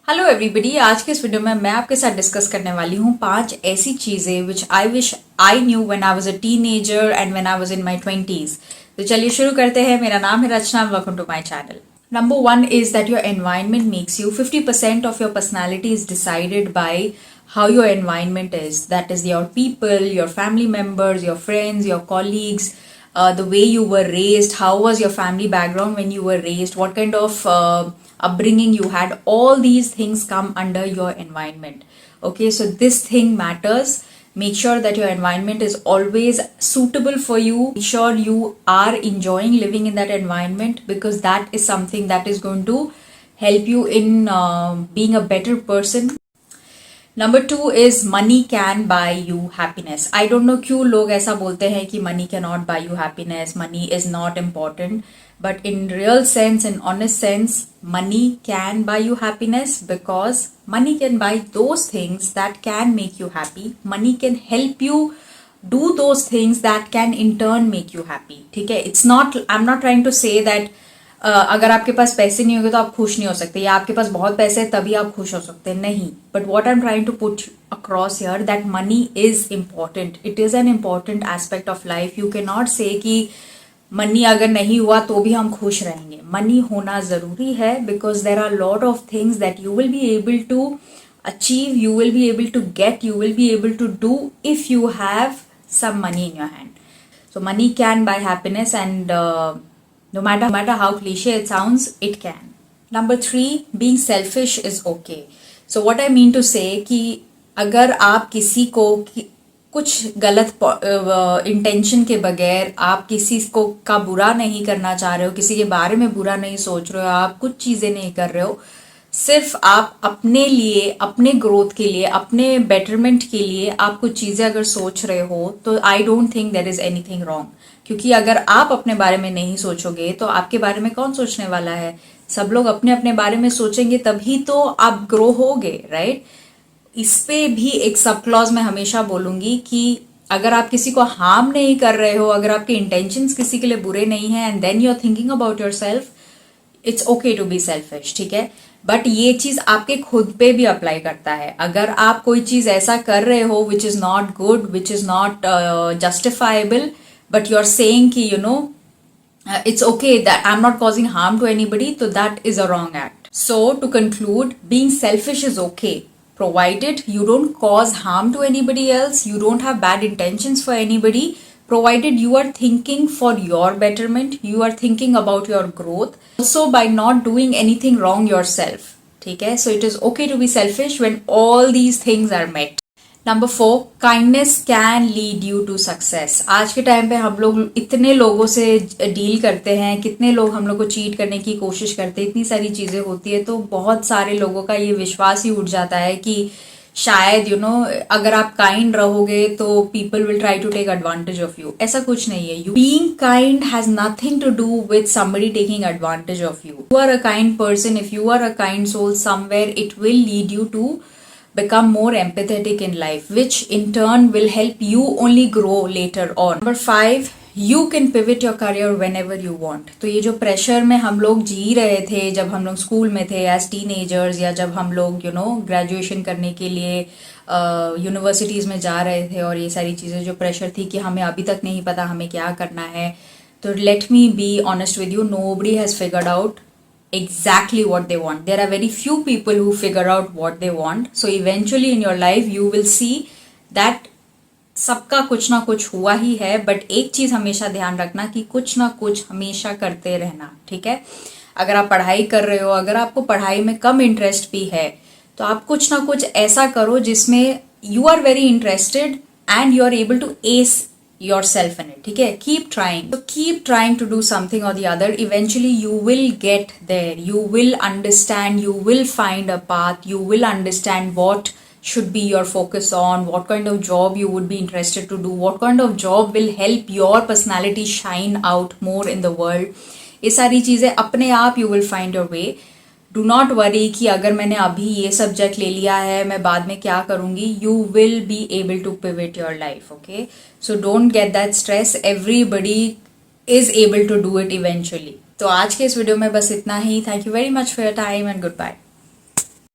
Hello everybody, आज के इस वीडियो में मैं आपके साथ डिस्कस करने वाली हूँ 5 ऐसी चीजें which I wish I knew when I was a teenager and when I was in my 20s। तो चलिए शुरू करते हैं। मेरा नाम है Rachna, welcome to my channel. Number 1 is that your environment makes you 50% of your personality is decided by how your environment is. That is your people, your family members, your friends, your colleagues, the way you were raised, how was your family background when you were raised, what kind of upbringing you had. All these things come under your environment. Okay, so this thing matters. Make sure that your environment is always suitable for you. Make sure you are enjoying living in that environment, because that is something that is going to help you in being a better person. Number 2 is money can buy you happiness. I don't know क्यों लोग ऐसा बोलते हैं कि money cannot buy you happiness, money is not important. But in real sense, in honest sense, money can buy you happiness, because money can buy those things that can make you happy. Money can help you do those things that can in turn make you happy. ठीक है? It's not, I'm not trying to say that अगर आपके पास पैसे नहीं होंगे तो आप खुश नहीं हो सकते, या आपके पास बहुत पैसे हैं तभी आप खुश हो सकते हैं, नहीं. But what I am trying to put across here that money is important. It is an important aspect of life. You can not say कि मनी अगर नहीं हुआ तो भी हम खुश रहेंगे. मनी होना जरूरी है, because there are lot of things that you will be able to achieve, you will be able to get, you will be able to do if you have some money in your hand. So money can buy happiness, and no matter how cliche it sounds, it can. Number 3, being selfish is okay. So what I mean to say कि अगर आप किसी को कुछ गलत intention के बगैर, आप किसी को का बुरा नहीं करना चाह रहे हो, किसी के बारे में बुरा नहीं सोच रहे हो, आप कुछ चीजें नहीं कर रहे हो, सिर्फ आप अपने लिए, अपने ग्रोथ के लिए, अपने बेटरमेंट के लिए आप कुछ चीजें अगर सोच रहे हो, तो I don't think there is anything wrong. क्योंकि अगर आप अपने बारे में नहीं सोचोगे तो आपके बारे में कौन सोचने वाला है? सब लोग अपने अपने बारे में सोचेंगे तभी तो आप ग्रो होगे, राइट? इस पे भी एक सब क्लॉज मैं हमेशा बोलूंगी कि अगर आप किसी को हार्म नहीं कर रहे हो, अगर आपके इंटेंशंस किसी के लिए बुरे नहीं है, and then you are thinking about your self, it's okay to be selfish. ठीक है, बट ये चीज आपके खुद पे भी अप्लाई करता है. अगर आप कोई चीज ऐसा कर रहे हो which is not good, which is not justifiable, but you're saying ki it's okay that I'm not causing harm to anybody, so that is a wrong act. So to conclude, being selfish is okay, provided you don't cause harm to anybody else, you don't have bad intentions for anybody, provided you are thinking for your betterment, you are thinking about your growth, also by not doing anything wrong yourself. ठीक है? So it is okay to be selfish when all these things are met. Number 4, kindness can lead you to success. आज के time पे हम लोग इतने लोगों से डील करते हैं, कितने लोग हम लोग को चीट करने की कोशिश करते हैं, इतनी सारी चीजें होती है, तो बहुत सारे लोगों का ये विश्वास ही उठ जाता है कि शायद अगर आप काइंड रहोगे तो people will try to take advantage of you. ऐसा कुछ नहीं है. Being kind has nothing to do with somebody taking advantage of you. You are a kind person, if you are a kind soul, somewhere it will lead you to become more empathetic in life, which in turn will help you only grow later on. Number 5, you can pivot your career whenever you want. तो ये जो pressure में हम लोग जी रहे थे जब हम लोग स्कूल में थे एज टीनेजर्स, या जब हम लोग ग्रेजुएशन करने के लिए यूनिवर्सिटीज में जा रहे थे, और ये सारी चीज़ें जो प्रेशर थी कि हमें अभी तक नहीं पता हमें क्या करना है, तो let me be honest with you, nobody has figured out exactly what they want. There are very few people who figure out what they want. So eventually in your life you will see that सबका कुछ ना कुछ हुआ ही है. But एक चीज हमेशा ध्यान रखना कि कुछ ना कुछ हमेशा करते रहना. ठीक है? अगर आप पढ़ाई कर रहे हो, अगर आपको पढ़ाई में कम इंटरेस्ट भी है, तो आप कुछ ना कुछ ऐसा करो जिसमें you are very interested and you are able to ace yourself in it. ठीक है? Keep trying. So keep trying to do something or the other. Eventually you will get there. You will understand. You will find a path. You will understand what should be your focus on, what kind of job you would be interested to do, what kind of job will help your personality shine out more in the world. ये सारी चीजें अपने आप you will find your way. Do not worry कि अगर मैंने अभी ये सब्जेक्ट ले लिया है मैं बाद में क्या करूंगी. You will be able to pivot your life. Okay, so don't get that stress. Everybody is able to do it eventually. तो आज के इस वीडियो में बस इतना ही. Thank you very much for your time and good bye.